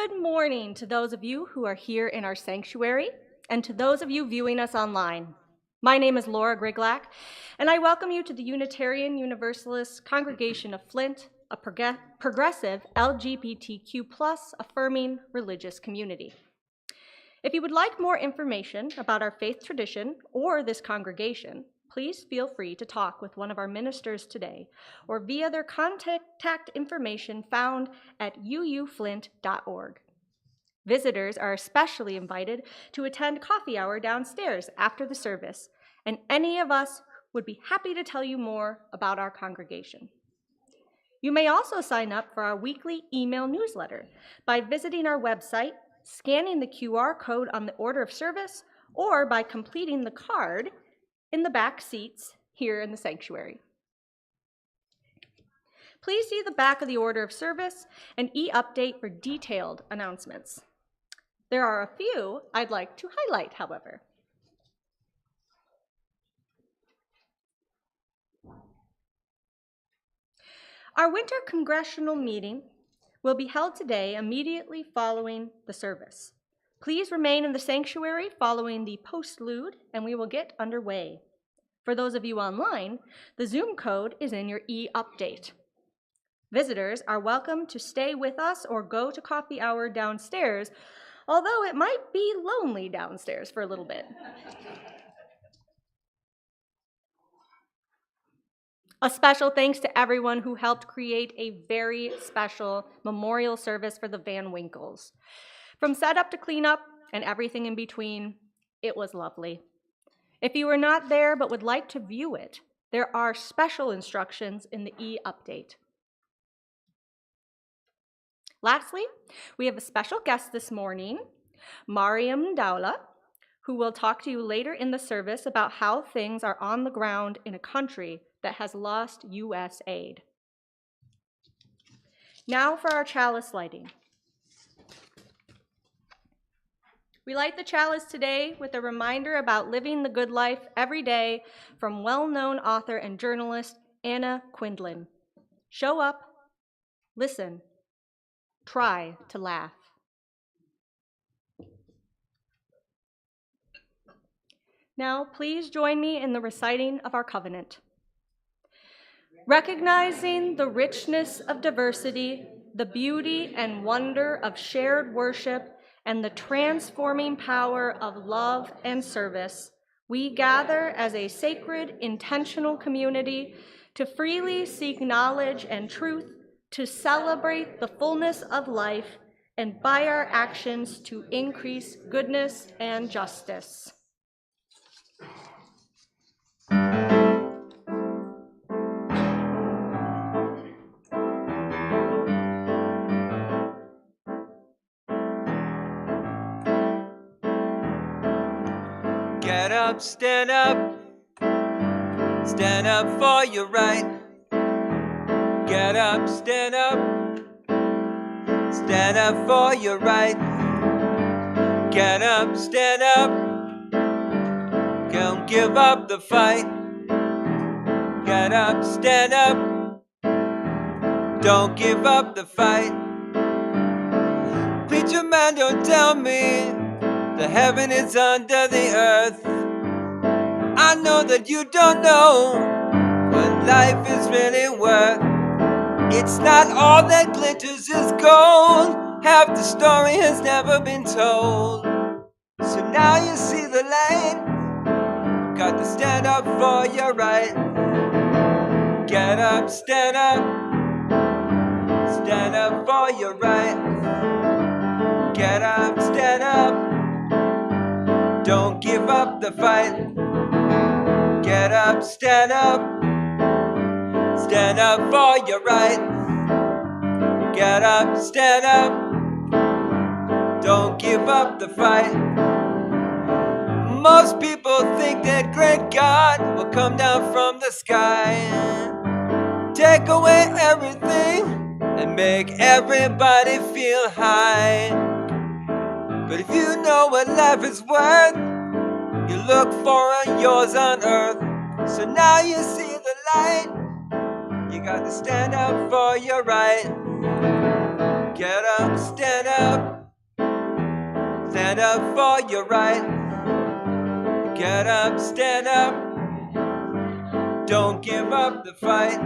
Good morning to those of you who are here in our sanctuary and to those of you viewing us online. My name is Laura Griglack, and I welcome you to the Unitarian Universalist Congregation of Flint, a progressive LGBTQ+ affirming religious community. If you would like more information about our faith tradition or this congregation, please feel free to talk with one of our ministers today or via their contact information found at uuflint.org. Visitors are especially invited to attend coffee hour downstairs after the service, and any of us would be happy to tell you more about our congregation. You may also sign up for our weekly email newsletter by visiting our website, scanning the QR code on the order of service, or by completing the card in the back seats here in the sanctuary. Please see the back of the order of service and e-update for detailed announcements. There are a few I'd like to highlight, however. Our winter congressional meeting will be held today immediately following the service. Please remain in the sanctuary following the postlude, and we will get underway. For those of you online, the Zoom code is in your e-update. Visitors are welcome to stay with us or go to coffee hour downstairs, although it might be lonely downstairs for a little bit. A special thanks to everyone who helped create a very special memorial service for the Van Winkles. From setup to cleanup and everything in between, it was lovely. If you were not there but would like to view it, there are special instructions in the e-update. Lastly, we have a special guest this morning, Mariam Dowla, who will talk to you later in the service about how things are on the ground in a country that has lost U.S. aid. Now for our chalice lighting. We light the chalice today with a reminder about living the good life every day from well-known author and journalist Anna Quindlen. Show up, listen, try to laugh. Now, please join me in the reciting of our covenant. Recognizing the richness of diversity, the beauty and wonder of shared worship, and the transforming power of love and service, we gather as a sacred, intentional community to freely seek knowledge and truth, to celebrate the fullness of life, and by our actions to increase goodness and justice. Get up, stand up for your right. Get up, stand up for your right. Get up, stand up, don't give up the fight. Get up, stand up, don't give up the fight. Preacher man, don't tell me the heaven is under the earth. I know that you don't know what life is really worth. It's not all that glitters is gold. Half the story has never been told. So now you see the light. Got to stand up for your right. Get up, stand up for your right. Get up, stand up, don't give up the fight. Get up, stand up for your right. Get up, stand up, don't give up the fight. Most people think that great God will come down from the sky, take away everything and make everybody feel high. But if you know what life is worth, you look for yours on earth. So now you see the light. You got to stand up for your right. Get up, stand up, stand up for your right. Get up, stand up, don't give up the fight.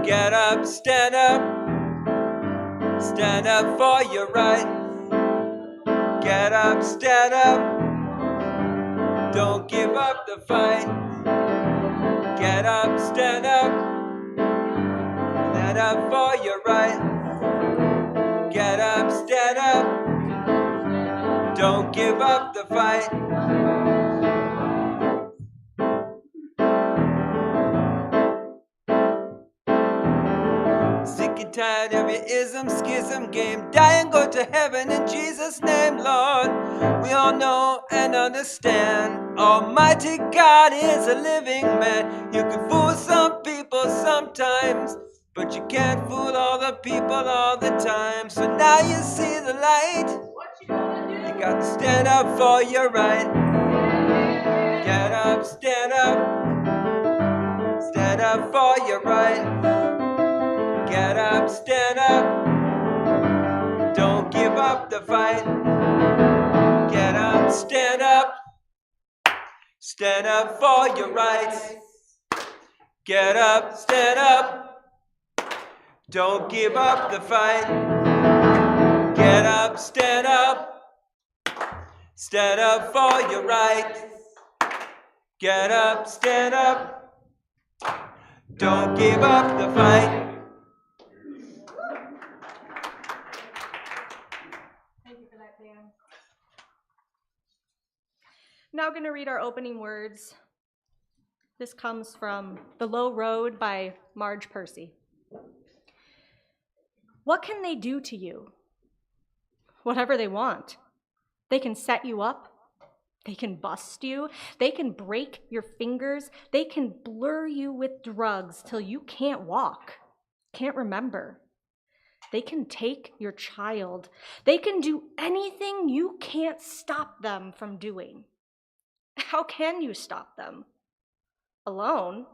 Get up, stand up for your right. Get up, stand up, don't give up the fight. Get up, stand up for your right. Get up, stand up, don't give up the fight. Sick and tired of your ism, schism game. Die and go to heaven in Jesus' name, Lord. We all know and understand Almighty God is a living man. You can fool some people sometimes, but you can't fool all the people all the time. So now you see the light. What you gonna do? You got to stand up for your right. Get up, stand up for your right. Get up, stand up, don't give up the fight. Get up, stand up for your rights. Get up, stand up, don't give up the fight. Get up, stand up for your rights. Get up, stand up, don't give up the fight. Thank you for that, Dan. Now going to read our opening words. This comes from The Low Road by Marge Percy. What can they do to you? Whatever they want. They can set you up. They can bust you. They can break your fingers. They can blur you with drugs till you can't walk, can't remember. They can take your child. They can do anything you can't stop them from doing. How can you stop them? Alone,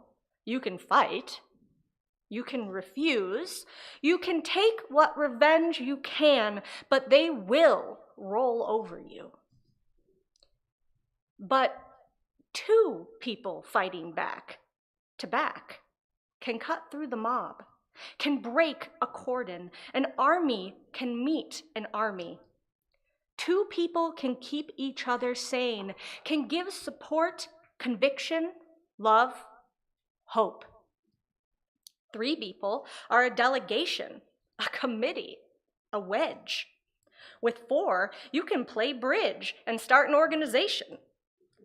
you can fight. You can refuse. You can take what revenge you can, but they will roll over you. But two people fighting back to back can cut through the mob, can break a cordon. An army can meet an army. Two people can keep each other sane, can give support, conviction, love, hope. Three people are a delegation, a committee, a wedge. With four, you can play bridge and start an organization.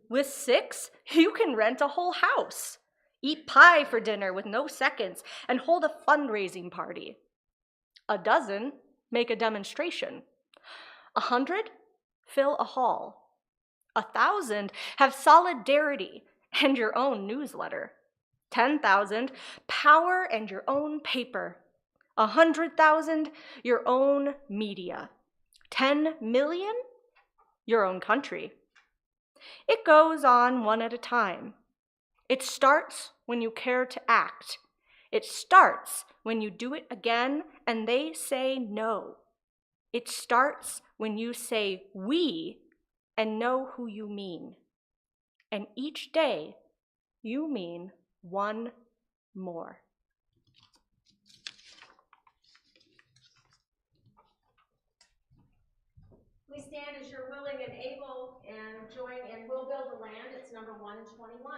With six, you can rent a whole house, eat pie for dinner with no seconds, and hold a fundraising party. A dozen make a demonstration. 100 fill a hall. 1,000 have solidarity and your own newsletter. 10,000 power and your own paper. 100,000 your own media. 10 million your own country. It goes on one at a time. It starts when you care to act. It starts when you do it again and they say no. It starts when you say we and know who you mean. And each day you mean one more. Please stand as you're willing and able and join in We'll Build the Land. It's number 121.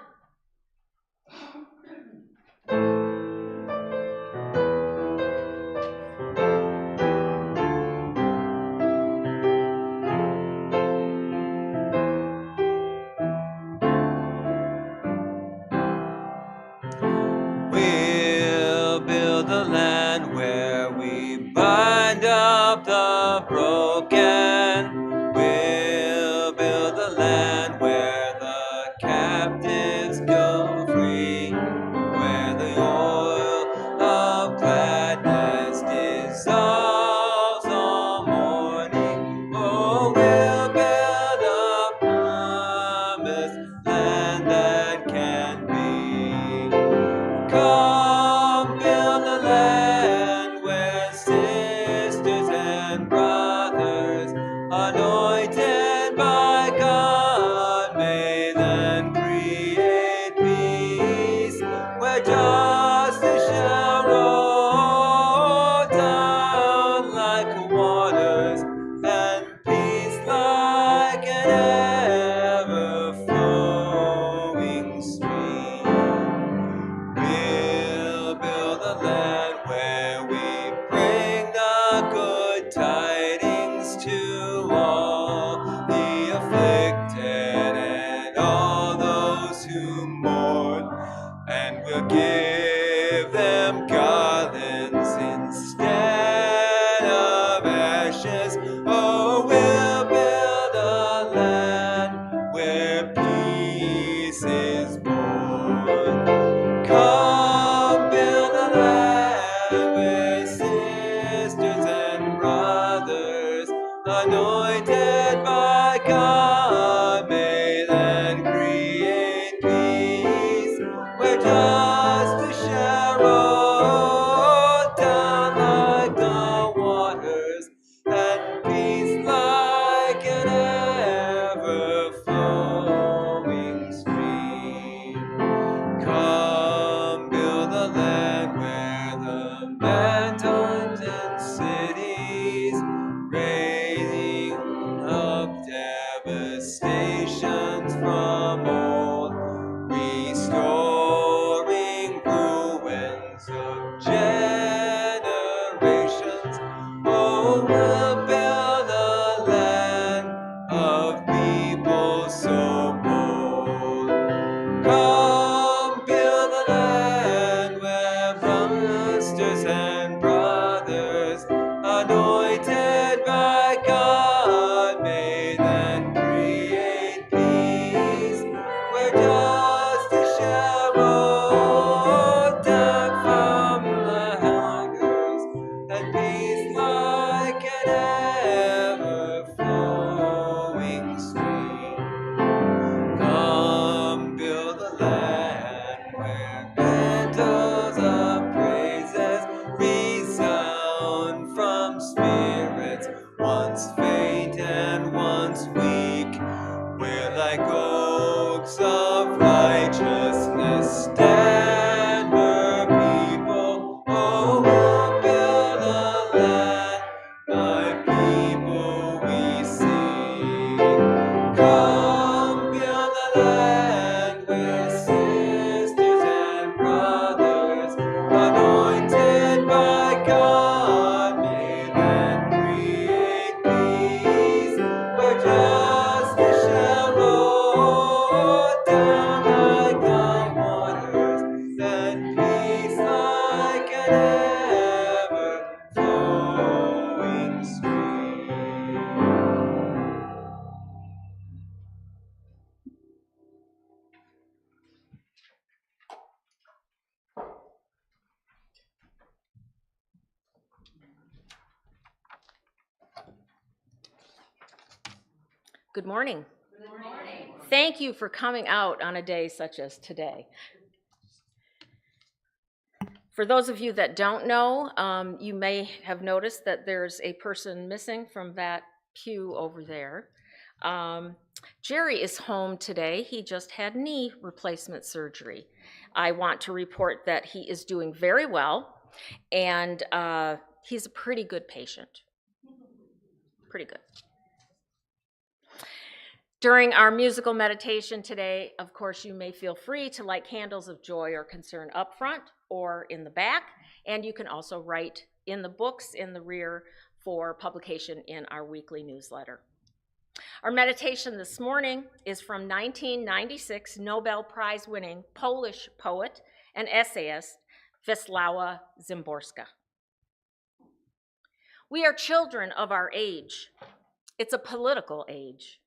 We'll build the land where we bind up the broken. We'll build the land where the captives go free, where the oil of gladness dissolves all mourning. Oh, we'll build a promised land that can be. Come build a land where sisters and brothers anoint We'll give them garlands instead of ashes. Oh, we'll build a land where peace is born. Come build a land where sisters and brothers, anointed by God, may then create peace, where justice shall roll down like the waters, and peace like an ever-flowing stream. Come build a land where the mountains and cities, raising up devastations from old, restoring ruins of generations. Oh, we'll build a land of people so bold. Come build a land where sisters and brothers, anointed by God, may then create peace, where justice shall roll down from the hangers, and peace like an ever-flowing stream. Come build a land where mantles of praises resound from spirits once faint and once weak, where like oaks of righteousness stand her people. Oh, we'll build a land, my people we sing. Come build a land where sisters and brothers, anointed by God, may then create peace, where justice shall roll down like the waters, and peace like an ever-flowing stream. Good morning. Good morning. Thank you for coming out on a day such as today. For those of you that don't know, you may have noticed that there's a person missing from that pew over there. Jerry is home today. He just had knee replacement surgery. I want to report that he is doing very well, and he's a pretty good patient. Pretty good. During our musical meditation today, of course, you may feel free to light candles of joy or concern up front or in the back, and you can also write in the books in the rear for publication in our weekly newsletter. Our meditation this morning is from 1996 Nobel Prize-winning Polish poet and essayist Wisława Szymborska. We are children of our age. It's a political age.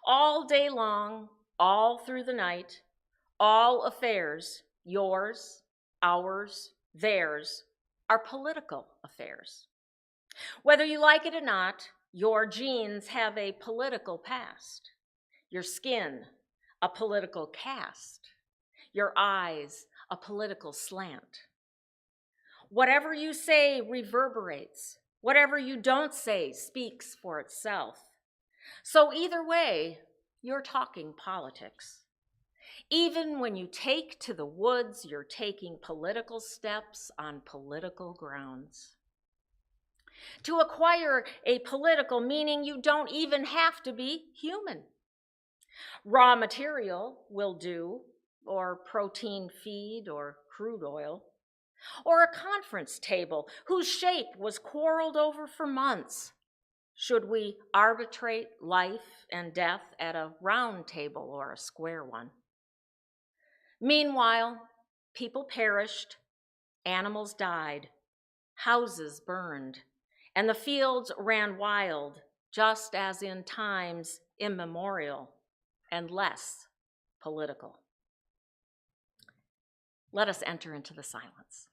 All day long, all through the night, all affairs, yours, ours, theirs, are political affairs. Whether you like it or not, your genes have a political past. Your skin, a political cast. Your eyes, a political slant. Whatever you say reverberates. Whatever you don't say speaks for itself. So either way, you're talking politics. Even when you take to the woods, you're taking political steps on political grounds. To acquire a political meaning, you don't even have to be human. Raw material will do, or protein feed, or crude oil, or a conference table whose shape was quarreled over for months. Should we arbitrate life and death at a round table or a square one? Meanwhile, People perished, animals died, houses burned, and the fields ran wild, just as in times immemorial and less political. Let us enter into the silence.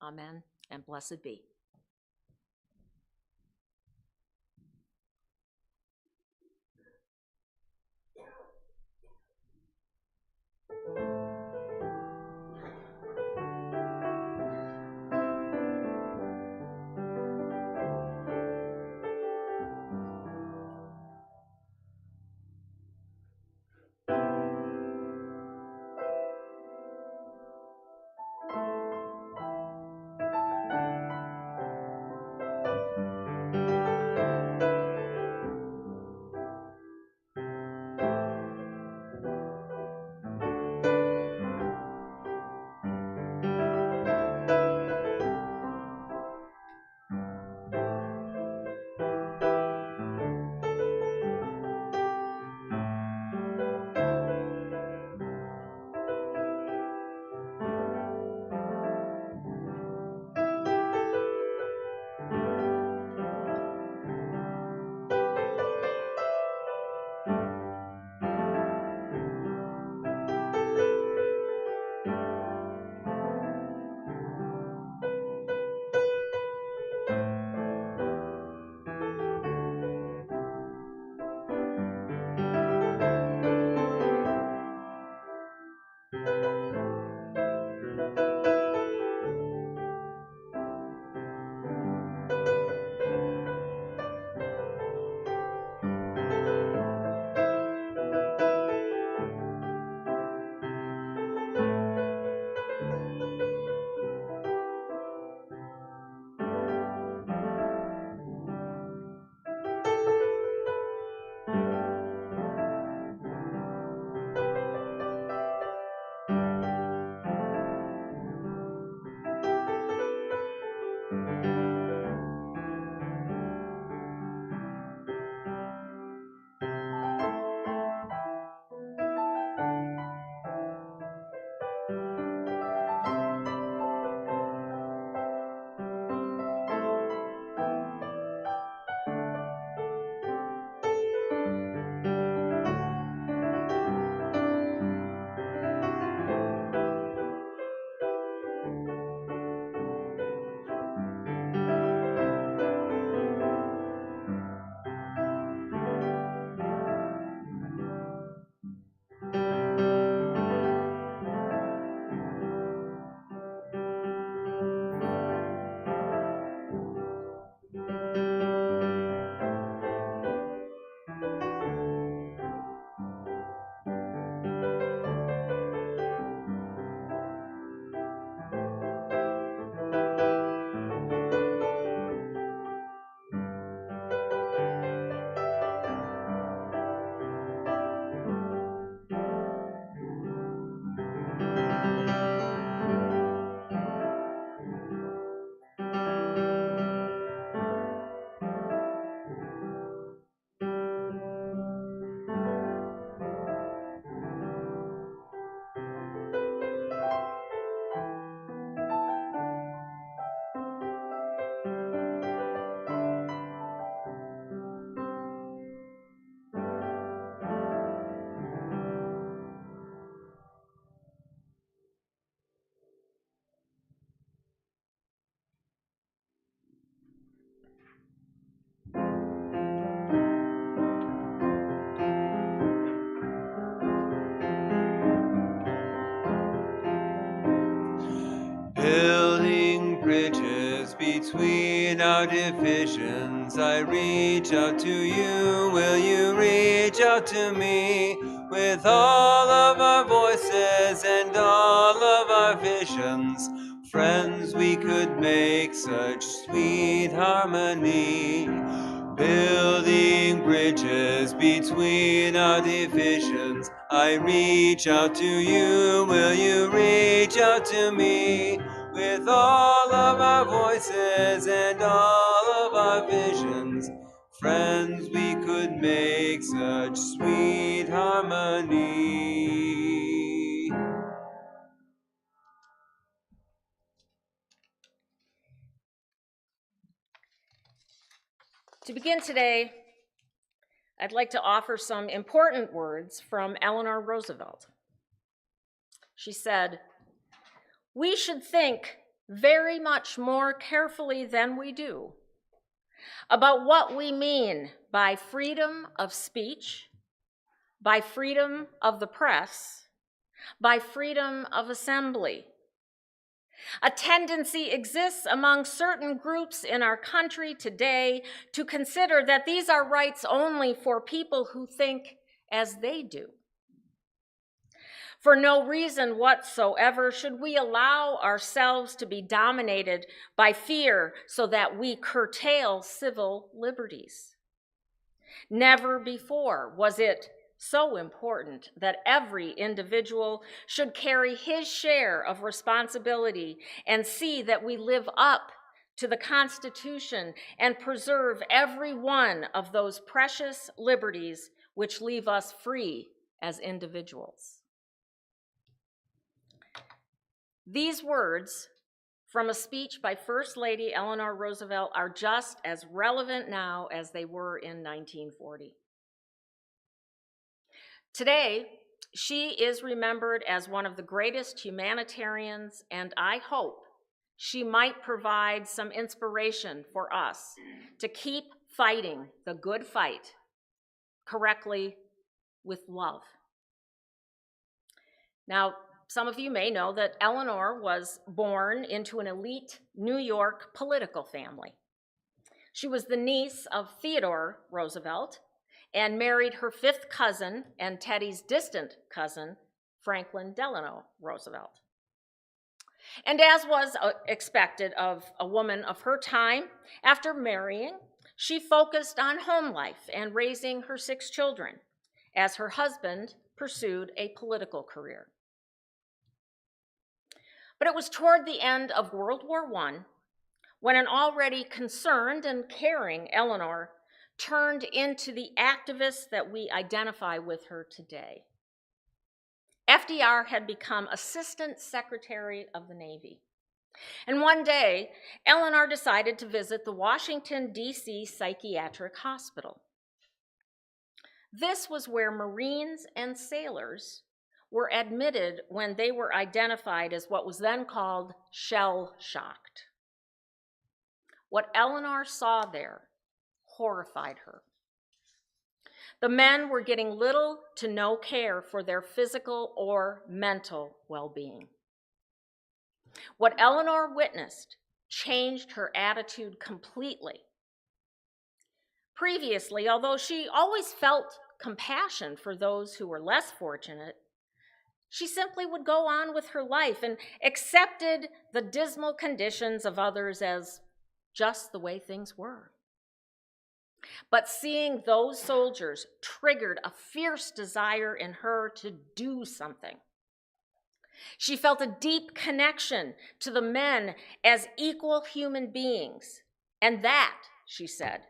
Amen, and blessed be. between our divisions. I reach out to you, will you reach out to me? With all of our voices and all of our visions, friends, we could make such sweet harmony. Building bridges between our divisions. I reach out to you, will you reach out to me? With all of our voices and all of our visions, friends, we could make such sweet harmony. To begin today, I'd like to offer some important words from Eleanor Roosevelt. She said, "We should think very much more carefully than we do about what we mean by freedom of speech, by freedom of the press, by freedom of assembly. A tendency exists among certain groups in our country today to consider that these are rights only for people who think as they do. For no reason whatsoever should we allow ourselves to be dominated by fear so that we curtail civil liberties. Never before was it so important that every individual should carry his share of responsibility and see that we live up to the Constitution and preserve every one of those precious liberties which leave us free as individuals." These words from a speech by First Lady Eleanor Roosevelt are just as relevant now as they were in 1940. Today, she is remembered as one of the greatest humanitarians, and I hope she might provide some inspiration for us to keep fighting the good fight correctly with love. Now, some of you may know that Eleanor was born into an elite New York political family. She was the niece of Theodore Roosevelt and married her fifth cousin and Teddy's distant cousin, Franklin Delano Roosevelt. And as was expected of a woman of her time, after marrying, she focused on home life and raising her 6 children, as her husband pursued a political career. But it was toward the end of World War I when an already concerned and caring Eleanor turned into the activist that we identify with her today. FDR had become Assistant Secretary of the Navy. And one day, Eleanor decided to visit the Washington, D.C. Psychiatric Hospital. This was where Marines and sailors were admitted when they were identified as what was then called shell-shocked. What Eleanor saw there horrified her. The men were getting little to no care for their physical or mental well-being. What Eleanor witnessed changed her attitude completely. Previously, although she always felt compassion for those who were less fortunate, she simply would go on with her life and accepted the dismal conditions of others as just the way things were. But seeing those soldiers triggered a fierce desire in her to do something. She felt a deep connection to the men as equal human beings, and that, she said,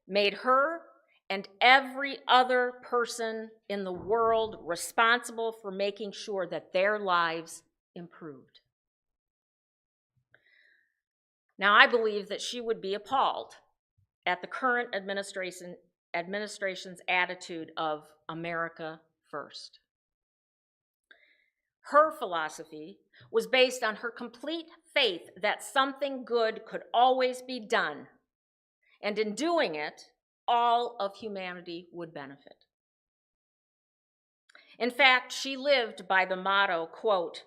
made her and every other person in the world responsible for making sure that their lives improved. Now, I believe that she would be appalled at the current administration's attitude of America first. Her philosophy was based on her complete faith that something good could always be done, and in doing it, all of humanity would benefit. In fact, she lived by the motto, quote,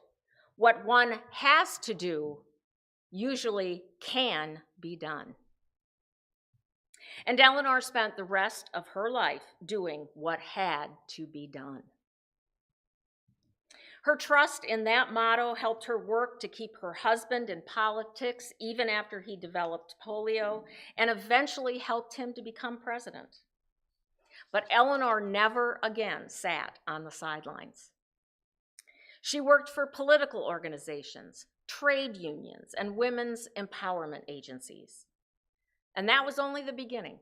"What one has to do usually can be done," And Eleanor spent the rest of her life doing what had to be done. Her trust in that motto helped her work to keep her husband in politics even after he developed polio, and eventually helped him to become president. But Eleanor never again sat on the sidelines. She worked for political organizations, trade unions, and women's empowerment agencies. And that was only the beginning.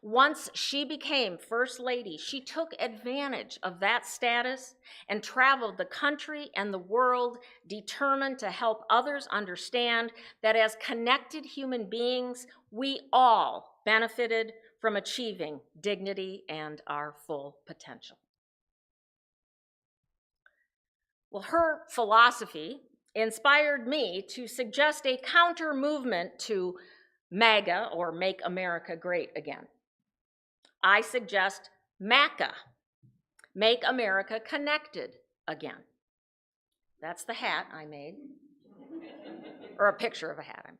Once she became First Lady, she took advantage of that status and traveled the country and the world, determined to help others understand that as connected human beings, we all benefited from achieving dignity and our full potential. Well, her philosophy inspired me to suggest a counter movement to MAGA, or Make America Great Again. I suggest MACA, Make America Connected Again. That's the hat I made, or a picture of a hat I made.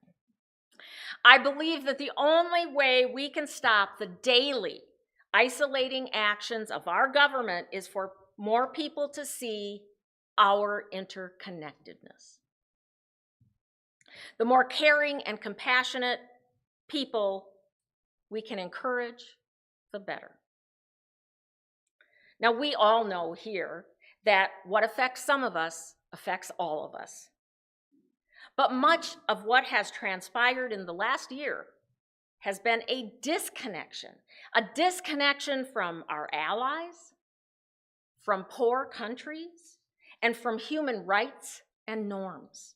I believe that the only way we can stop the daily isolating actions of our government is for more people to see our interconnectedness. The more caring and compassionate people we can encourage, the better. Now, we all know here that what affects some of us affects all of us. But much of what has transpired in the last year has been a disconnection from our allies, from poor countries, and from human rights and norms.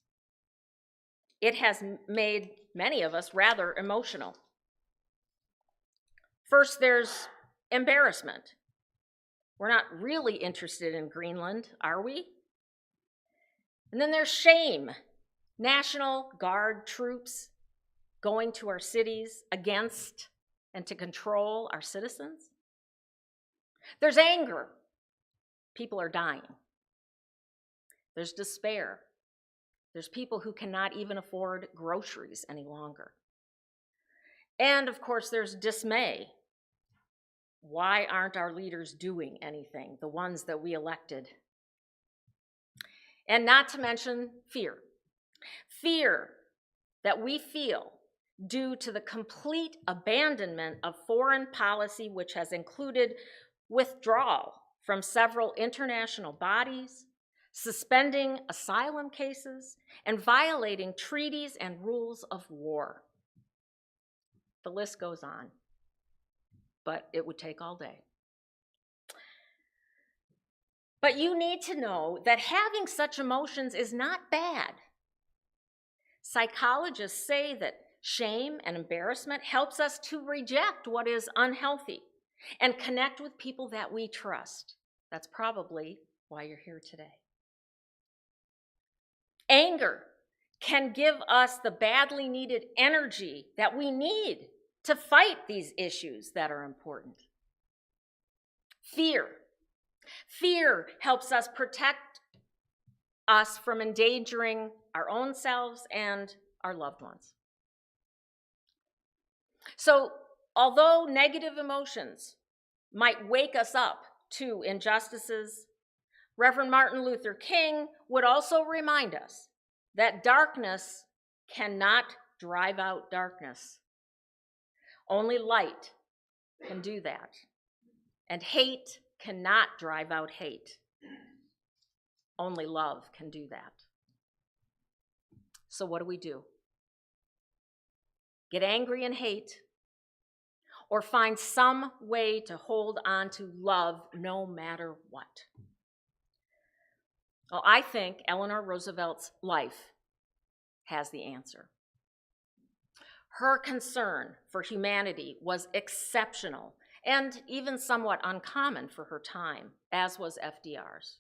It has made many of us rather emotional. First, there's embarrassment. We're not really interested in Greenland, are we? And then there's shame. National Guard troops going to our cities against and to control our citizens. There's anger. People are dying. There's despair. There's people who cannot even afford groceries any longer. And of course, there's dismay. Why aren't our leaders doing anything, the ones that we elected? And not to mention fear. Fear that we feel due to the complete abandonment of foreign policy, which has included withdrawal from several international bodies, suspending asylum cases, and violating treaties and rules of war. The list goes on, but it would take all day. But you need to know that having such emotions is not bad. Psychologists say that shame and embarrassment helps us to reject what is unhealthy and connect with people that we trust. That's probably why you're here today. Anger can give us the badly needed energy that we need to fight these issues that are important. Fear helps us protect us from endangering our own selves and our loved ones. So, although negative emotions might wake us up to injustices, Reverend Martin Luther King would also remind us that darkness cannot drive out darkness. Only light can do that. And hate cannot drive out hate. Only love can do that. So what do? Get angry and hate, or find some way to hold on to love no matter what? Well, I think Eleanor Roosevelt's life has the answer. Her concern for humanity was exceptional and even somewhat uncommon for her time, as was FDR's.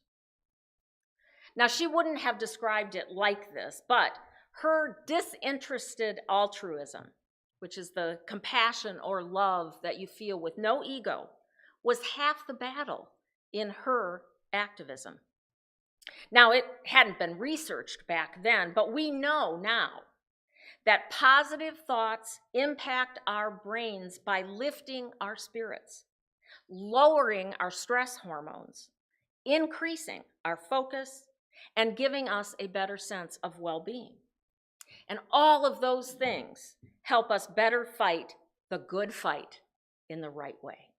Now, she wouldn't have described it like this, but her disinterested altruism, which is the compassion or love that you feel with no ego, was half the battle in her activism. Now, it hadn't been researched back then, but we know now that positive thoughts impact our brains by lifting our spirits, lowering our stress hormones, increasing our focus, and giving us a better sense of well-being. And all of those things help us better fight the good fight in the right way.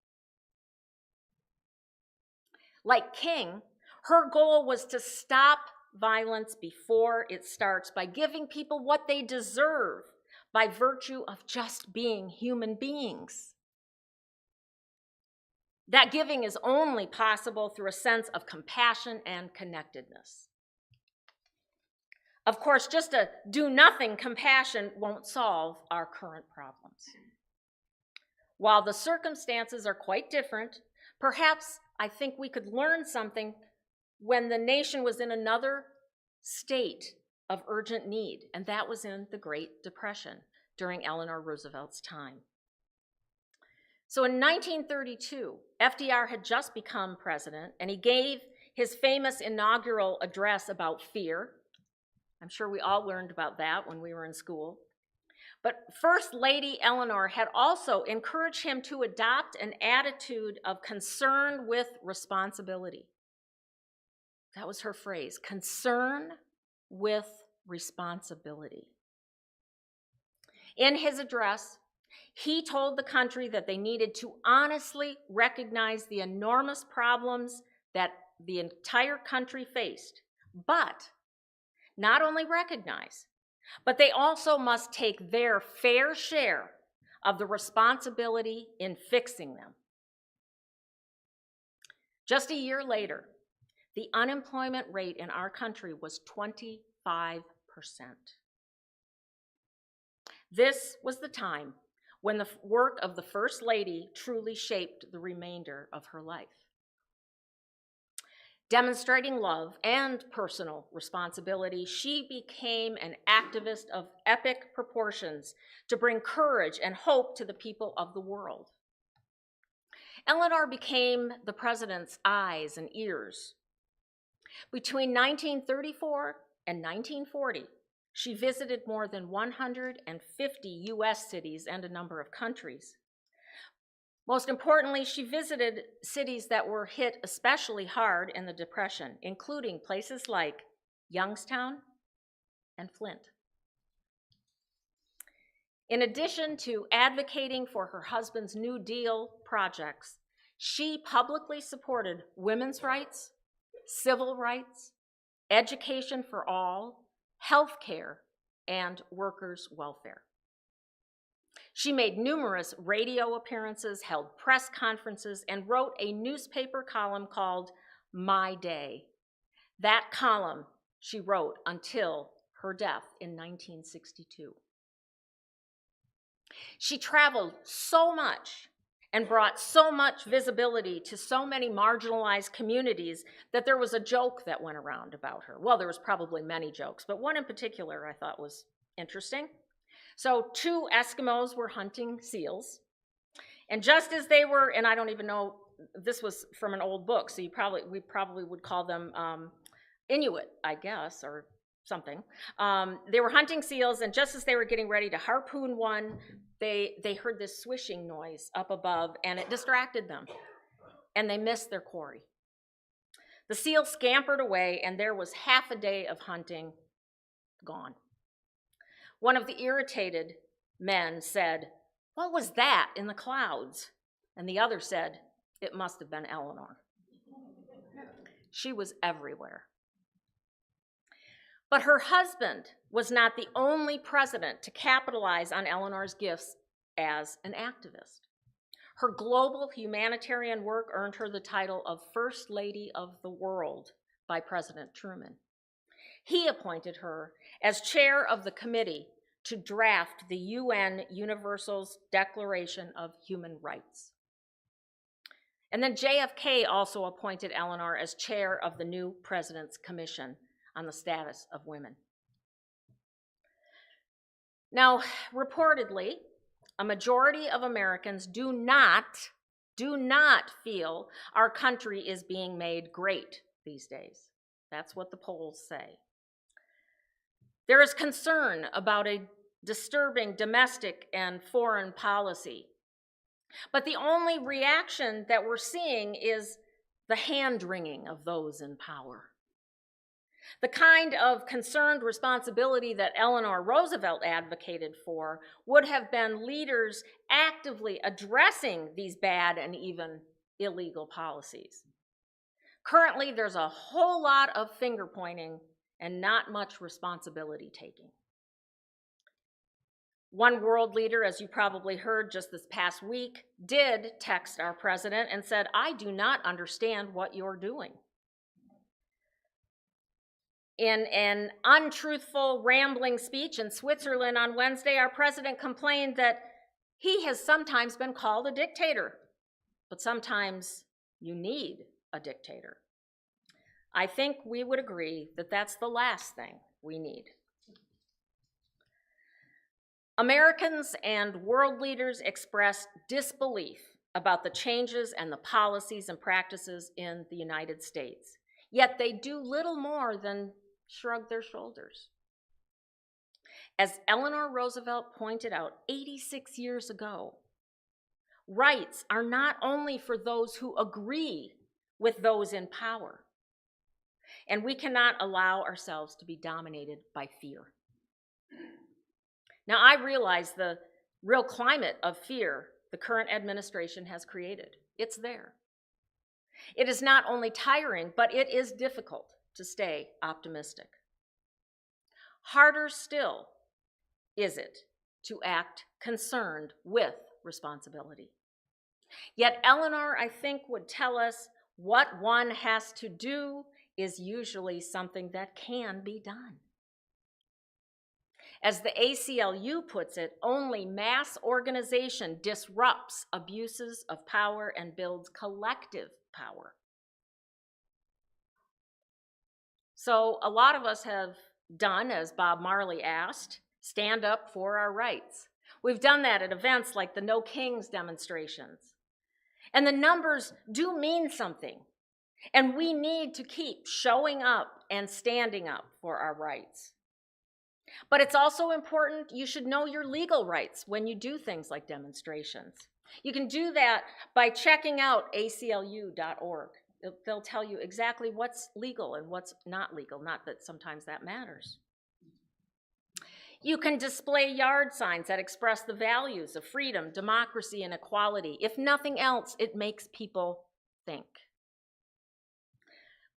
Like King, her goal was to stop violence before it starts by giving people what they deserve by virtue of just being human beings. That giving is only possible through a sense of compassion and connectedness. Of course, just a do-nothing compassion won't solve our current problems. While the circumstances are quite different, perhaps I think we could learn something when the nation was in another state of urgent need, and that was in the Great Depression during Eleanor Roosevelt's time. So in 1932, FDR had just become president, and he gave his famous inaugural address about fear. I'm sure we all learned about that when we were in school. But First Lady Eleanor had also encouraged him to adopt an attitude of concern with responsibility. That was her phrase, concern with responsibility. In his address, he told the country that they needed to honestly recognize the enormous problems that the entire country faced, but not only recognize, but they also must take their fair share of the responsibility in fixing them. Just a year later, the unemployment rate in our country was 25%. This was the time when the work of the First Lady truly shaped the remainder of her life. Demonstrating love and personal responsibility, she became an activist of epic proportions to bring courage and hope to the people of the world. Eleanor became the president's eyes and ears. Between 1934 and 1940, she visited more than 150 U.S. cities and a number of countries. Most importantly, she visited cities that were hit especially hard in the Depression, including places like Youngstown and Flint. In addition to advocating for her husband's New Deal projects, she publicly supported women's rights, civil rights, education for all, health care, and workers' welfare. She made numerous radio appearances, held press conferences, and wrote a newspaper column called My Day. That column she wrote until her death in 1962. She traveled so much and brought so much visibility to so many marginalized communities that there was a joke that went around about her. Well, there was probably many jokes, but one in particular I thought was interesting. So 2 Eskimos were hunting seals, and just as they were, and I don't even know, this was from an old book, so we probably would call them Inuit, I guess, or something. They were hunting seals, and just as they were getting ready to harpoon one, they heard this swishing noise up above, and it distracted them, and they missed their quarry. The seal scampered away, and there was half a day of hunting gone. One of the irritated men said, "What was that in the clouds?" And the other said, "It must have been Eleanor." She was everywhere. But her husband was not the only president to capitalize on Eleanor's gifts as an activist. Her global humanitarian work earned her the title of First Lady of the World by President Truman. He appointed her as chair of the committee to draft the UN Universal's Declaration of Human Rights. And then JFK also appointed Eleanor as chair of the new President's Commission on the Status of Women. Now, reportedly, a majority of Americans do not feel our country is being made great these days. That's what the polls say. There is concern about a disturbing domestic and foreign policy. But the only reaction that we're seeing is the hand-wringing of those in power. The kind of concerned responsibility that Eleanor Roosevelt advocated for would have been leaders actively addressing these bad and even illegal policies. Currently, there's a whole lot of finger-pointing and not much responsibility taking. One world leader, as you probably heard just this past week, did text our president and said, "I do not understand what you're doing." In an untruthful, rambling speech in Switzerland on Wednesday, our president complained that he has sometimes been called a dictator, but sometimes you need a dictator. I think we would agree that that's the last thing we need. Americans and world leaders expressed disbelief about the changes and the policies and practices in the United States, yet they do little more than shrug their shoulders. As Eleanor Roosevelt pointed out 86 years ago, rights are not only for those who agree with those in power, and we cannot allow ourselves to be dominated by fear. Now, I realize the real climate of fear the current administration has created. It's there. It is not only tiring, but it is difficult to stay optimistic. Harder still is it to act concerned with responsibility. Yet Eleanor, I think, would tell us what one has to do is usually something that can be done. As the ACLU puts it, only mass organization disrupts abuses of power and builds collective power. So a lot of us have done, as Bob Marley asked, stand up for our rights. We've done that at events like the No Kings demonstrations. And the numbers do mean something. And we need to keep showing up and standing up for our rights. But it's also important you should know your legal rights when you do things like demonstrations. You can do that by checking out aclu.org. They'll tell you exactly what's legal and what's not legal, not that sometimes that matters. You can display yard signs that express the values of freedom, democracy, and equality. If nothing else, it makes people think.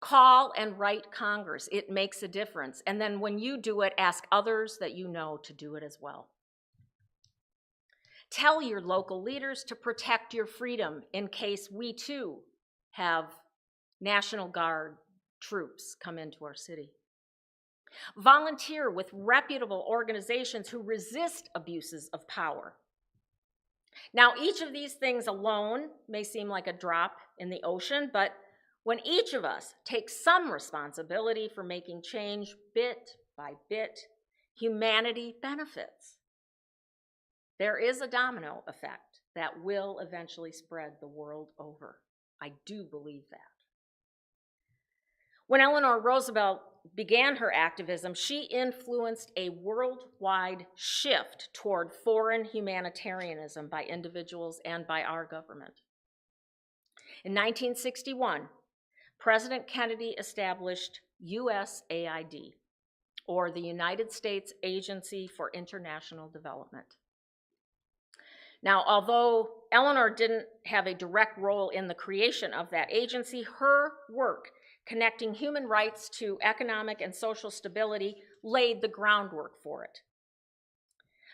Call and write Congress. It makes a difference. And then when you do it, ask others that you know to do it as well. Tell your local leaders to protect your freedom in case we too have National Guard troops come into our city. Volunteer with reputable organizations who resist abuses of power. Now, each of these things alone may seem like a drop in the ocean, but when each of us takes some responsibility for making change bit by bit, humanity benefits. There is a domino effect that will eventually spread the world over. I do believe that. When Eleanor Roosevelt began her activism, she influenced a worldwide shift toward foreign humanitarianism by individuals and by our government. In 1961, President Kennedy established USAID, or the United States Agency for International Development. Now, although Eleanor didn't have a direct role in the creation of that agency, her work connecting human rights to economic and social stability laid the groundwork for it.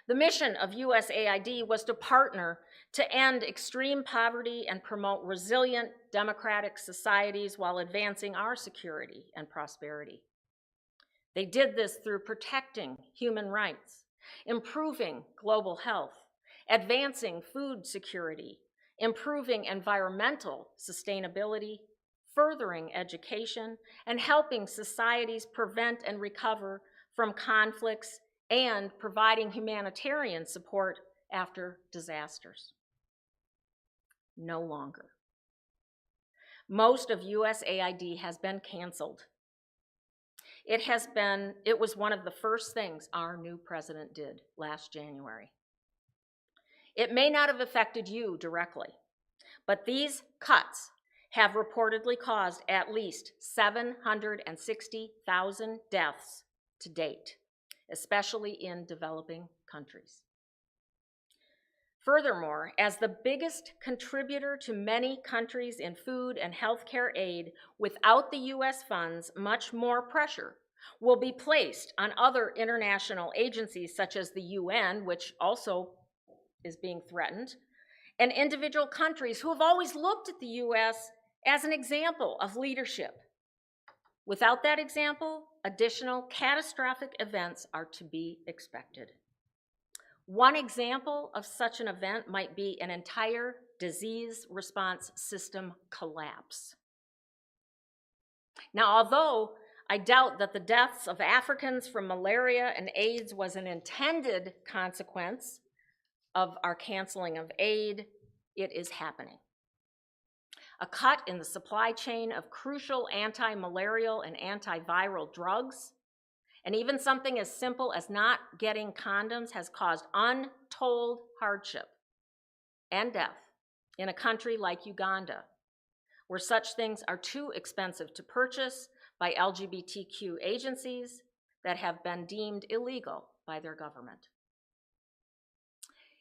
The mission of USAID was to partner to end extreme poverty and promote resilient democratic societies while advancing our security and prosperity. They did this through protecting human rights, improving global health, advancing food security, improving environmental sustainability, furthering education, and helping societies prevent and recover from conflicts and providing humanitarian support after disasters. No longer. Most of USAID has been canceled. It was one of the first things our new president did last January. It may not have affected you directly, but these cuts have reportedly caused at least 760,000 deaths to date, especially in developing countries. Furthermore, as the biggest contributor to many countries in food and healthcare aid, without the U.S. funds, much more pressure will be placed on other international agencies such as the UN, which also is being threatened, and individual countries who have always looked at the U.S. as an example of leadership. Without that example, additional catastrophic events are to be expected. One example of such an event might be an entire disease response system collapse. Now, although I doubt that the deaths of Africans from malaria and AIDS was an intended consequence of our canceling of aid, it is happening. A cut in the supply chain of crucial anti-malarial and antiviral drugs, and even something as simple as not getting condoms, has caused untold hardship and death in a country like Uganda, where such things are too expensive to purchase by LGBTQ agencies that have been deemed illegal by their government.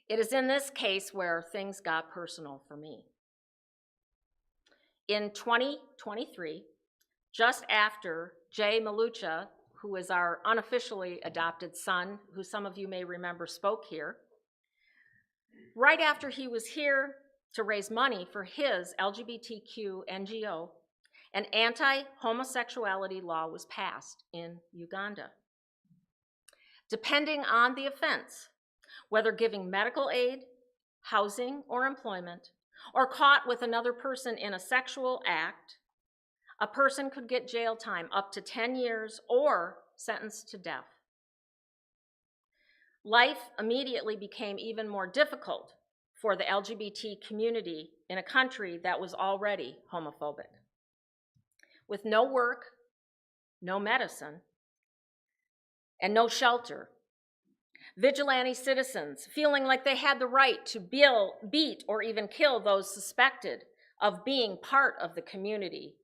It is in this case where things got personal for me. In 2023, just after Jay Malucha, who is our unofficially adopted son, who some of you may remember spoke here, right after he was here to raise money for his LGBTQ NGO, an anti-homosexuality law was passed in Uganda. Depending on the offense, whether giving medical aid, housing, or employment, or caught with another person in a sexual act, a person could get jail time up to 10 years or sentenced to death. Life immediately became even more difficult for the LGBT community in a country that was already homophobic. With no work, no medicine, and no shelter, vigilante citizens feeling like they had the right to beat or even kill those suspected of being part of the community,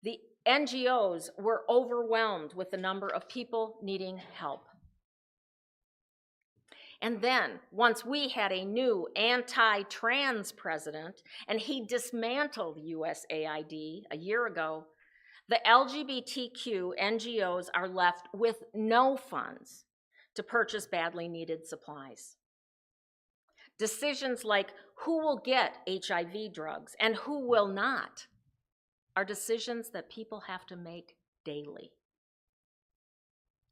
the NGOs were overwhelmed with the number of people needing help. And then, once we had a new anti-trans president, and he dismantled USAID a year ago, the LGBTQ NGOs are left with no funds to purchase badly needed supplies. Decisions like who will get HIV drugs and who will not are decisions that people have to make daily.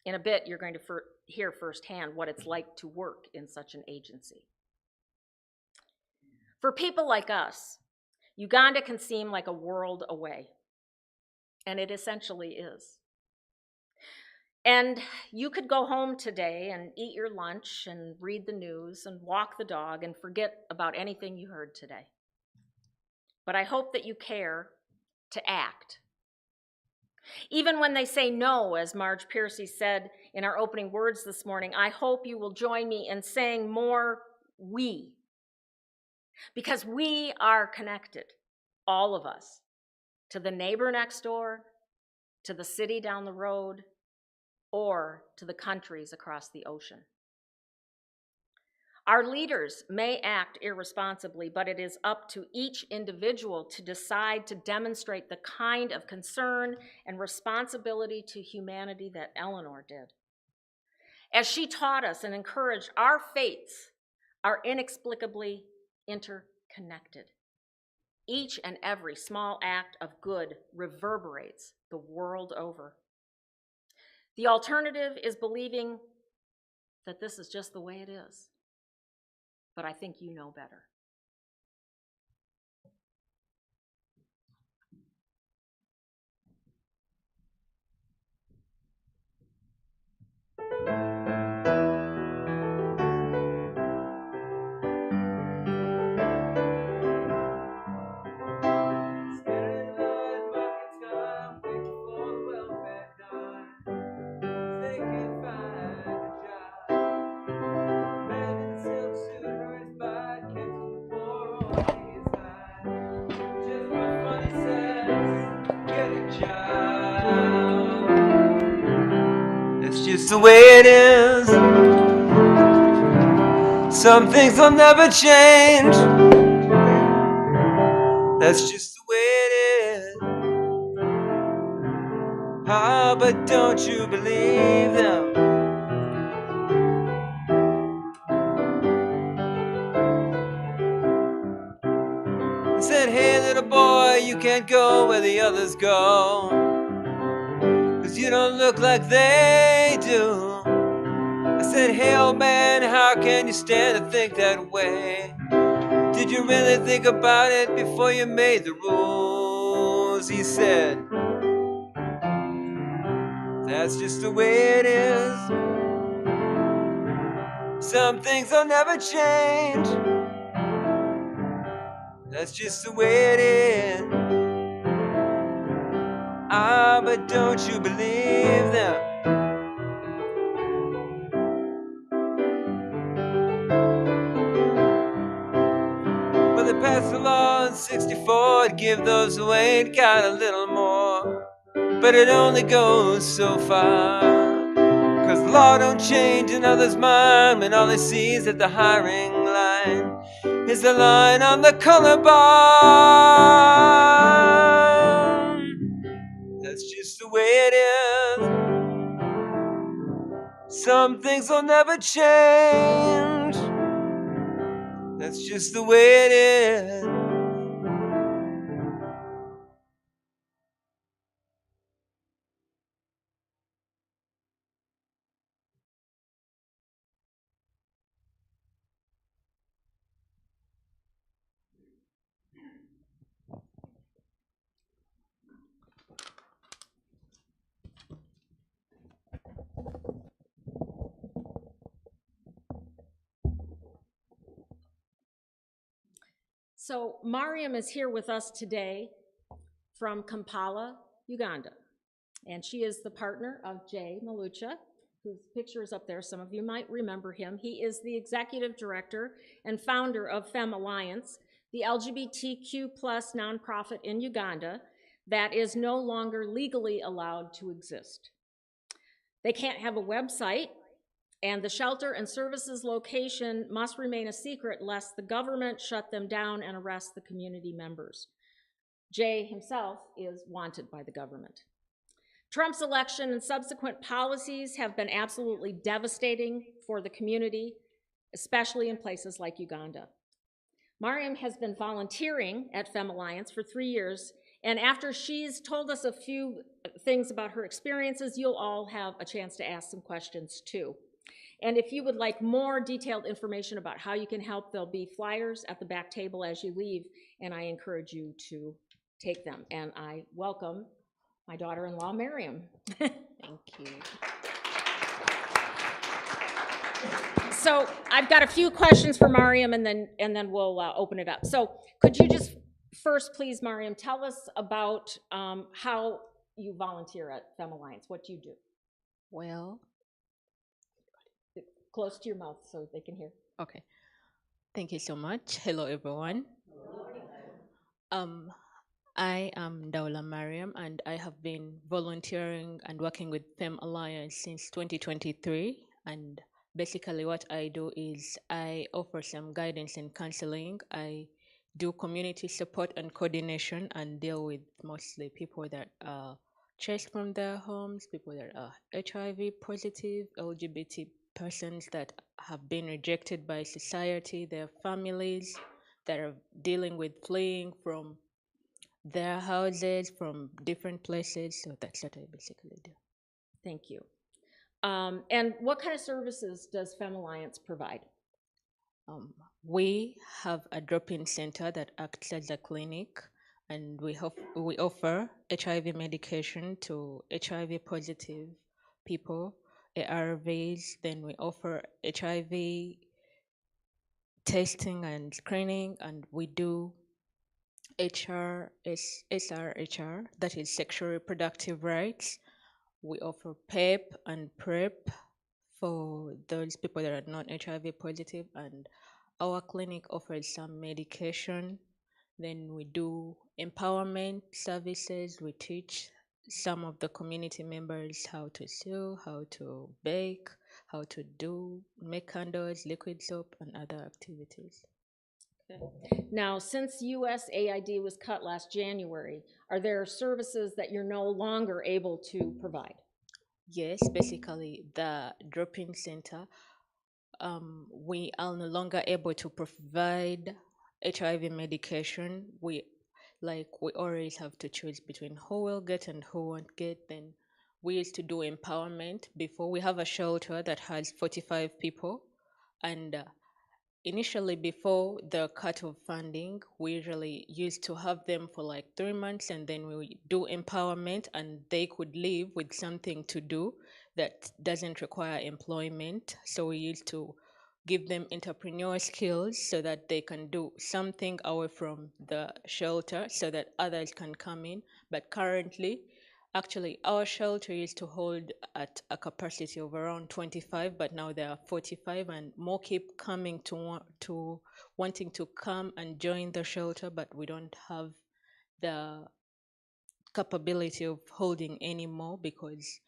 In a bit, you're going to hear firsthand what it's like to work in such an agency. For people like us, Uganda can seem like a world away, and it essentially is. And you could go home today and eat your lunch and read the news and walk the dog and forget about anything you heard today. But I hope that you care to act. Even when they say no, as Marge Piercy said in our opening words this morning, I hope you will join me in saying more we. Because we are connected, all of us, to the neighbor next door, to the city down the road, or to the countries across the ocean. Our leaders may act irresponsibly, but it is up to each individual to decide to demonstrate the kind of concern and responsibility to humanity that Eleanor did. As she taught us and encouraged, our faiths are inexplicably interconnected. Each and every small act of good reverberates the world over. The alternative is believing that this is just the way it is. But I think you know better. just the way it is. Some things will never change. That's just the way it is. Ah, but don't you believe them? I said, hey little boy, you can't go where the others go, 'cause you don't look like they do. I said, hey old man, how can you stand to think that way? Did you really think about it before you made the rules? He said, that's just the way it is. Some things will never change. That's just the way it is. Ah, but don't you believe them? Well, they passed a law in 64 to give those who ain't got a little more. But it only goes so far, 'cause the law don't change another's mind when all they see is at the hiring line is the line on the color bar. That's just the way it is. Some things will never change. That's just the way it is. So Mariam is here with us today from Kampala, Uganda. And she is the partner of Jay Malucha, whose picture is up there. Some of you might remember him. He is the executive director and founder of Femme Alliance, the LGBTQ plus nonprofit in Uganda that is no longer legally allowed to exist. They can't have a website, and the shelter and services location must remain a secret lest the government shut them down and arrest the community members. Jay himself is wanted by the government. Trump's election and subsequent policies have been absolutely devastating for the community, especially in places like Uganda. Mariam has been volunteering at Femme Alliance for 3 years, and after she's told us a few things about her experiences, you'll all have a chance to ask some questions too. And if you would like more detailed information about how you can help, there'll be flyers at the back table as you leave, and I encourage you to take them. And I welcome my daughter-in-law, Mariam. Thank you. So I've got a few questions for Mariam, and then we'll open it up. So could you just first, please, Mariam, tell us about how you volunteer at Femme Alliance, what you do? Well, Close to your mouth so they can hear. okay. Thank you so much. Hello, everyone. I am Daula Mariam, and I have been volunteering and working with Femme Alliance since 2023. And basically, what I do is I offer some guidance and counseling. I do community support and coordination and deal with mostly people that are chased from their homes, people that are HIV positive, LGBT persons that have been rejected by society, their families that are dealing with fleeing from their houses, from different places. So that's what I basically do. Thank you. And what kind of services does Femme Alliance provide? We have a drop-in center that acts as a clinic, and we offer HIV medication to HIV positive people, ARVs. Then we offer HIV testing and screening, and we do SRHR, that is sexual reproductive rights. We offer PEP and PrEP for those people that are not HIV positive, and our clinic offers some medication. Then we do empowerment services. We teach some of the community members how to sew, how to bake, how to make candles, liquid soap, and other activities. Now, since USAID was cut last January, are there services that you're no longer able to provide? Yes, basically the drop-in center. We are no longer able to provide HIV medication. We always have to choose between who will get and who won't get. Then we used to do empowerment before. We have a shelter that has 45 people, and initially before the cut of funding, we usually used to have them for like 3 months, and then we do empowerment, and they could leave with something to do that doesn't require employment. So we used to give them entrepreneurial skills so that they can do something away from the shelter so that others can come in. But currently, actually, our shelter used to hold at a capacity of around 25, but now there are 45, and more keep coming to wanting to come and join the shelter, but we don't have the capability of holding any more, because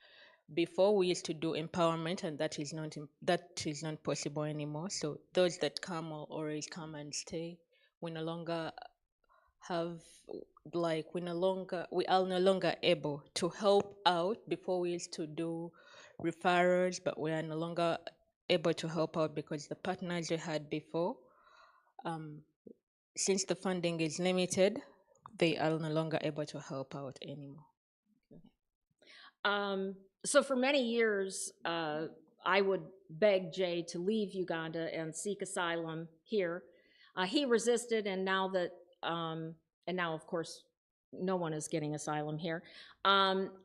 before we used to do empowerment, and that is not possible anymore. So those that come will always come and stay. We no longer have we are no longer able to help out. Before we used to do referrals, but we are no longer able to help out because the partners we had before, since the funding is limited, they are no longer able to help out anymore. So for many years, I would beg Jay to leave Uganda and seek asylum here. He resisted, and now of course, no one is getting asylum here.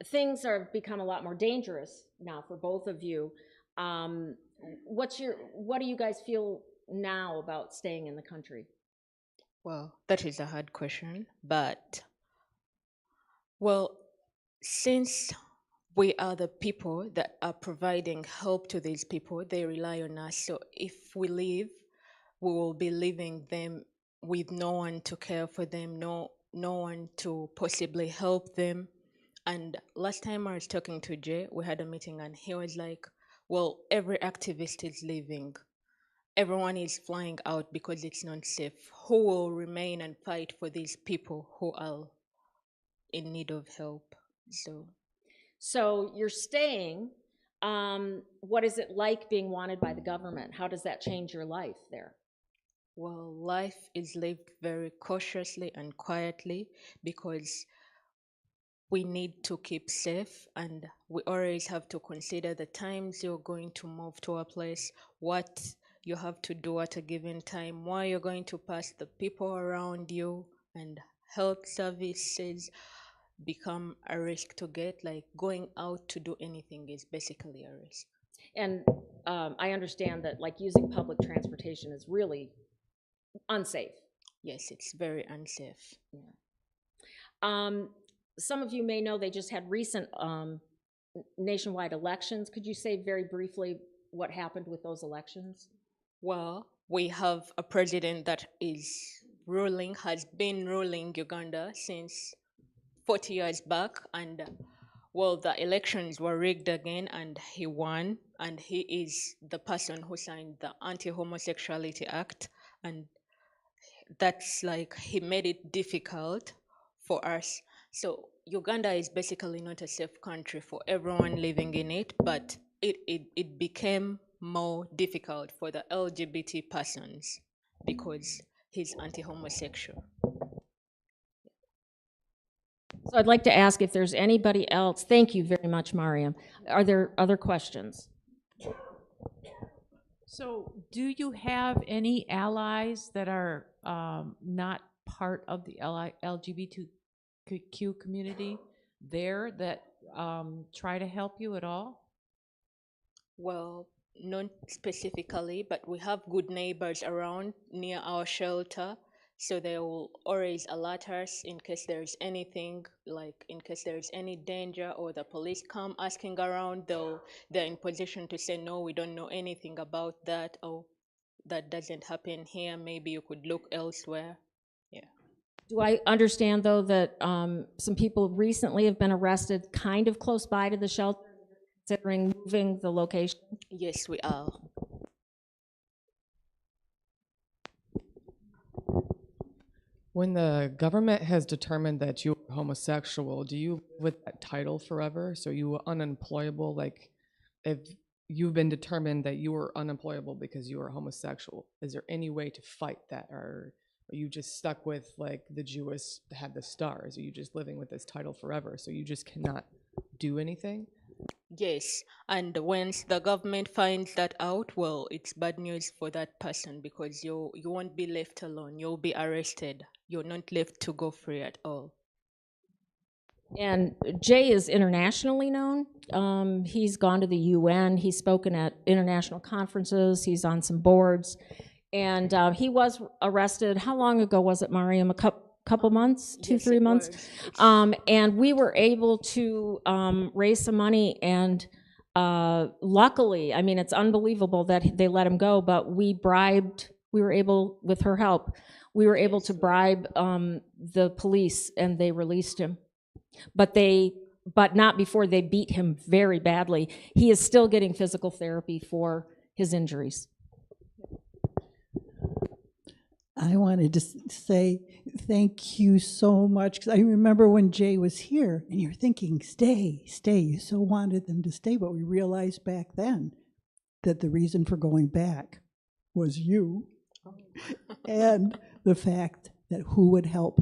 Things have become a lot more dangerous now for both of you. What do you guys feel now about staying in the country? Well, that is a hard question, but well, since we are the people that are providing help to these people, they rely on us. So if we leave, we will be leaving them with no one to care for them, no one to possibly help them. And last time I was talking to Jay, we had a meeting, and he was like, well, every activist is leaving. Everyone is flying out because it's not safe. Who will remain and fight for these people who are in need of help? So you're staying. What is it like being wanted by the government? How does that change your life there? Well, life is lived very cautiously and quietly because we need to keep safe, and we always have to consider the times you're going to move to a place, what you have to do at a given time, why you're going to pass the people around you, and health services become a risk to get. Like going out to do anything is basically a risk. And I understand that like using public transportation is really unsafe. Yes, it's very unsafe. Yeah. Some of you may know they just had recent nationwide elections. Could you say very briefly what happened with those elections? Well, we have a president that has been ruling Uganda since 40 years back, and well, the elections were rigged again, and he won, and he is the person who signed the Anti-Homosexuality Act, and that's like he made it difficult for us. So Uganda is basically not a safe country for everyone living in it, but it became more difficult for the LGBT persons because he's anti-homosexual. So I'd like to ask if there's anybody else. Thank you very much, Mariam. Are there other questions? So do you have any allies that are not part of the LGBTQ community there that try to help you at all? Well, not specifically, but we have good neighbors around near our shelter. So they will always alert us in case there's anything, like in case there's any danger or the police come asking around, they're in position to say, no, we don't know anything about that, or that doesn't happen here, maybe you could look elsewhere. Yeah. Do I understand, though, that some people recently have been arrested kind of close by to the shelter, considering moving the location? Yes, we are. When the government has determined that you're homosexual, do you live with that title forever? So you are unemployable? Like, if you've been determined that you are unemployable because you are homosexual, is there any way to fight that? Or are you just stuck with, like, the Jewish had the stars? Are you just living with this title forever? So you just cannot do anything? Yes, and once the government finds that out, well, it's bad news for that person because you won't be left alone. You'll be arrested. You're not left to go free at all. And Jay is internationally known. He's gone to the UN. He's spoken at international conferences. He's on some boards. And he was arrested, how long ago was it, Mariam? A couple months, two, Yes, 3 it months? was. And we were able to raise some money, and luckily, I mean, it's unbelievable that they let him go, but we were able, with her help, we were able to bribe the police, and they released him. But not before they beat him very badly. He is still getting physical therapy for his injuries. I wanted to say thank you so much, because I remember when Jay was here and you're thinking, stay, stay. You so wanted them to stay, but we realized back then that the reason for going back was you and the fact that who would help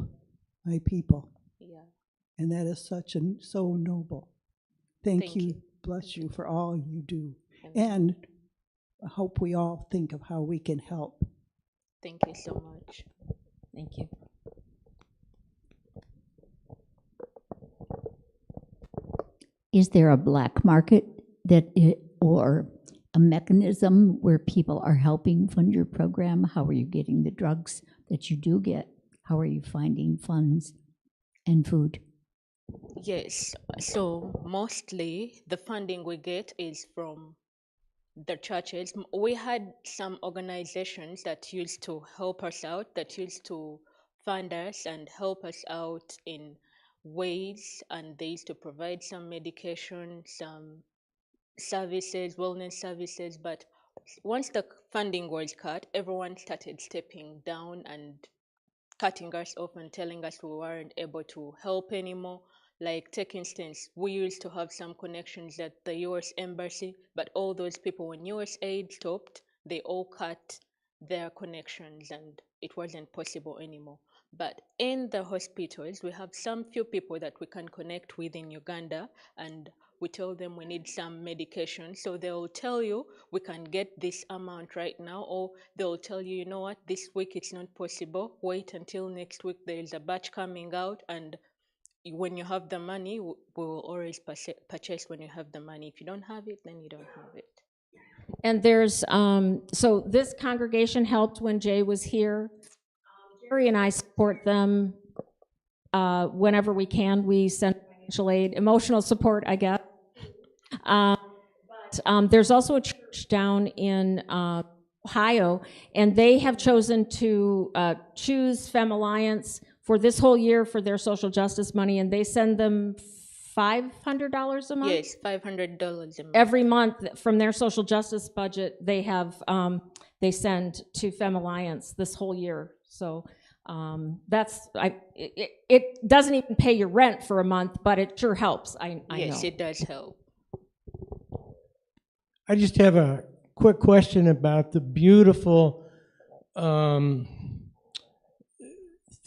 my people. Yeah. And that is so noble. Thank you. Bless you for all you do. And I hope we all think of how we can help. Thank you so much. Thank you. Is there a black market or a mechanism where people are helping fund your program? How are you getting the drugs that you do get? How are you finding funds and food? Yes, so mostly the funding we get is from the churches. We had some organizations that used to help us out, that used to fund us and help us out in ways, and they used to provide some medication, some services, wellness services. But once the funding was cut, everyone started stepping down and cutting us off and telling us we weren't able to help anymore. Like, take instance, we used to have some connections at the US Embassy, but all those people, when US aid stopped, they all cut their connections and it wasn't possible anymore. But in the hospitals, we have some few people that we can connect with in Uganda, and we tell them we need some medication. So they'll tell you, we can get this amount right now, or they'll tell you, you know what, this week it's not possible. Wait until next week, there is a batch coming out, and when you have the money, we will always purchase when you have the money. If you don't have it, then you don't have it. And there's, so this congregation helped when Jay was here. Jerry and I support them whenever we can. We send financial aid, emotional support, I guess. But there's also a church down in Ohio, and they have chosen to choose Femme Alliance for this whole year for their social justice money, and they send them $500 a month? Yes, $500 a month. Every month from their social justice budget, they have, they send to Femme Alliance this whole year. So that's, it doesn't even pay your rent for a month, but it sure helps, I Yes, know. it does help. I just have a quick question about the beautiful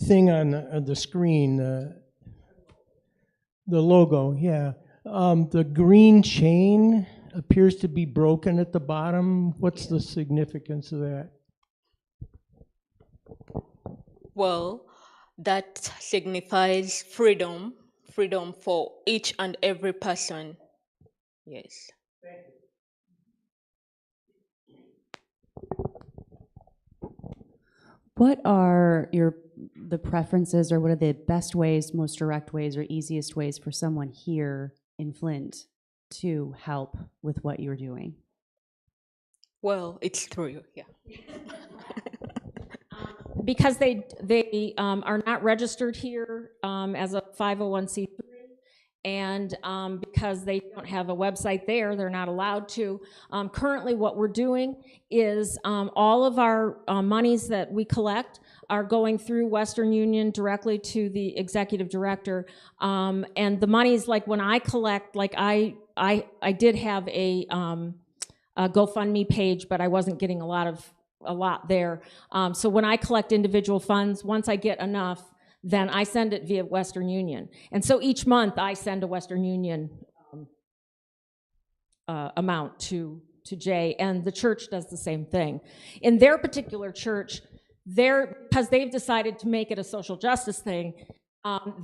thing on the screen, the logo, yeah. The green chain appears to be broken at the bottom. What's the significance of that? Well, that signifies freedom, freedom for each and every person. Yes. What are the preferences, or what are the best ways, most direct ways, or easiest ways for someone here in Flint to help with what you're doing? Well, it's through you, yeah. because they are not registered here as a 501c3, and because they don't have a website there, they're not allowed to. Currently, what we're doing is all of our monies that we collect are going through Western Union directly to the executive director. And the monies, like when I collect, like I did have a GoFundMe page, but I wasn't getting a lot there. So when I collect individual funds, once I get enough, then I send it via Western Union. And so each month I send a Western Union amount to Jay, and the church does the same thing. In their particular church, because they've decided to make it a social justice thing,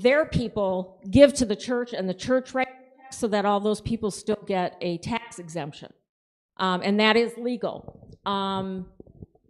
their people give to the church, and the church writes so that all those people still get a tax exemption. And that is legal.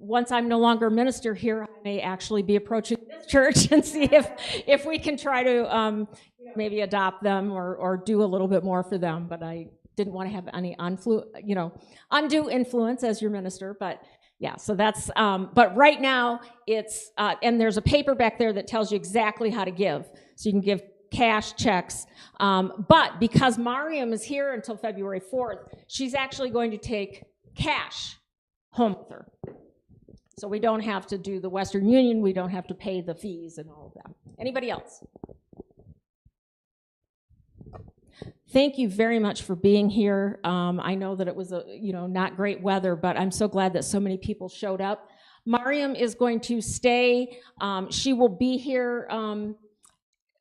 Once I'm no longer a minister here, I may actually be approaching this church and see if we can try to maybe adopt them or do a little bit more for them. But I didn't want to have any undue influence as your minister. But yeah, so that's, but right now it's, and there's a paper back there that tells you exactly how to give. So you can give cash, checks. But because Mariam is here until February 4th, she's actually going to take cash home with her. So we don't have to do the Western Union, we don't have to pay the fees and all of that. Anybody else? Thank you very much for being here. I know that it was not great weather, but I'm so glad that so many people showed up. Mariam is going to stay. She will be here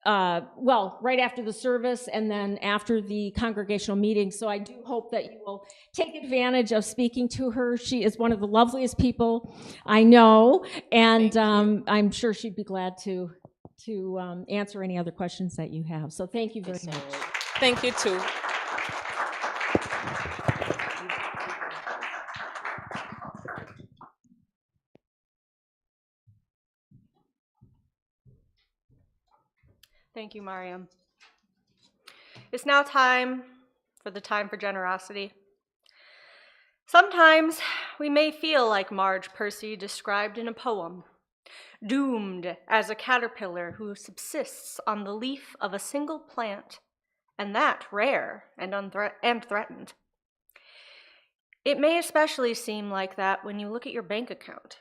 right after the service and then after the congregational meeting. So I do hope that you will take advantage of speaking to her. She is one of the loveliest people I know, and I'm sure she'd be glad to answer any other questions that you have. So thank you very much. Thank you too. Thank you, Mariam. It's now time for generosity. Sometimes we may feel like Marge Percy described in a poem, doomed as a caterpillar who subsists on the leaf of a single plant, and that rare and threatened. It may especially seem like that when you look at your bank account.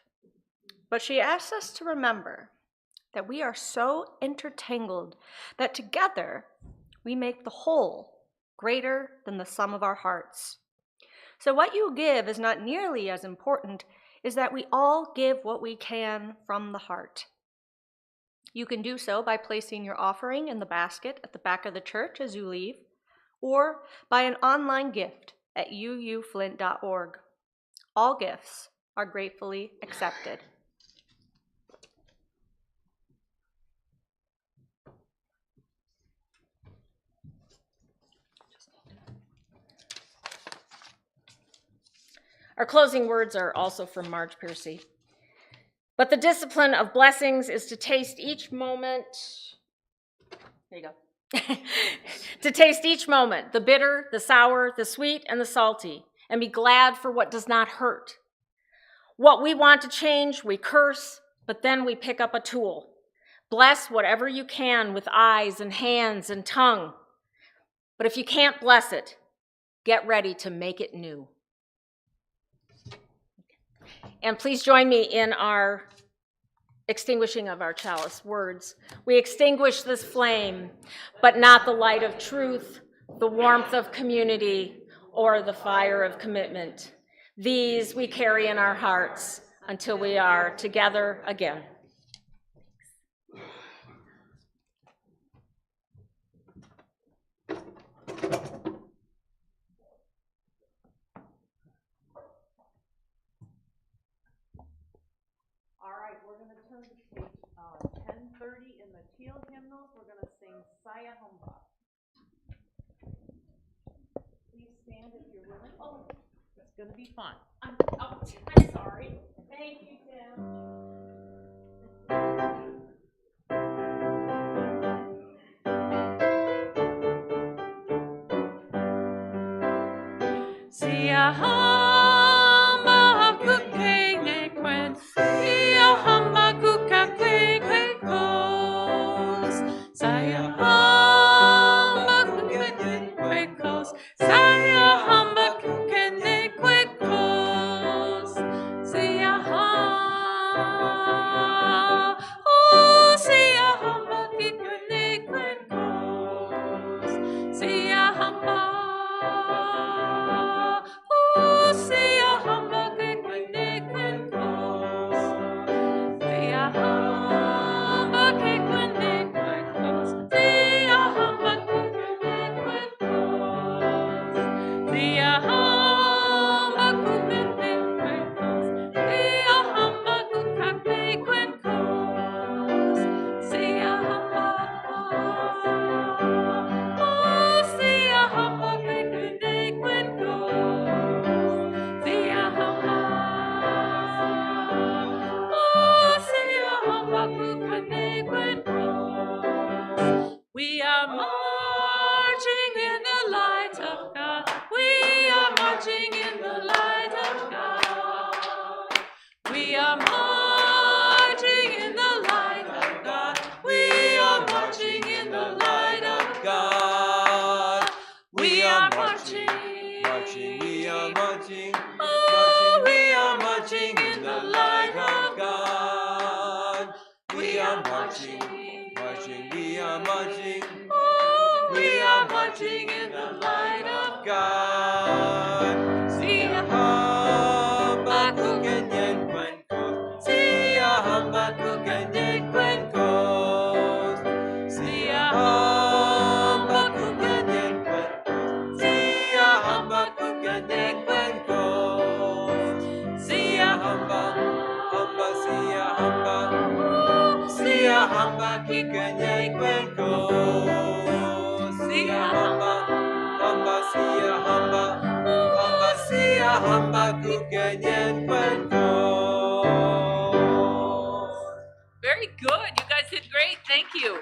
But she asks us to remember that we are so intertangled that together we make the whole greater than the sum of our hearts. So what you give is not nearly as important as that we all give what we can from the heart. You can do so by placing your offering in the basket at the back of the church as you leave, or by an online gift at uuflint.org. All gifts are gratefully accepted. Our closing words are also from Marge Percy. But the discipline of blessings is to taste each moment. There you go. To taste each moment, the bitter, the sour, the sweet, and the salty, and be glad for what does not hurt. What we want to change, we curse, but then we pick up a tool. Bless whatever you can with eyes and hands and tongue. But if you can't bless it, get ready to make it new. And please join me in our extinguishing of our chalice words. We extinguish this flame, but not the light of truth, the warmth of community, or the fire of commitment. These we carry in our hearts until we are together again. All right, we're going to turn to page 1030 in the teal hymnals. We're going to sing Saya Humba. Please stand if you're willing. Oh, it's going to be fun. I'm sorry. Thank you, Tim. Sia hamba kukene kwen, sia hamba kukene. we are marching, marching, we are marching in the light of God. We are marching, marching, we are marching, we are marching in the light of God. Siya hamba ku ganyan kwento, siya hamba ku ganyan kwento, siya hamba ku ganyan kwento, siya hamba ku ganyan kwento, siya hamba, hamba, siya hamba, siya hamba ki ganyan kwento, siya hamba, hamba, siya hamba, hamba, siya hamba ku ganyan kwento. Very good. You guys did great. Thank you.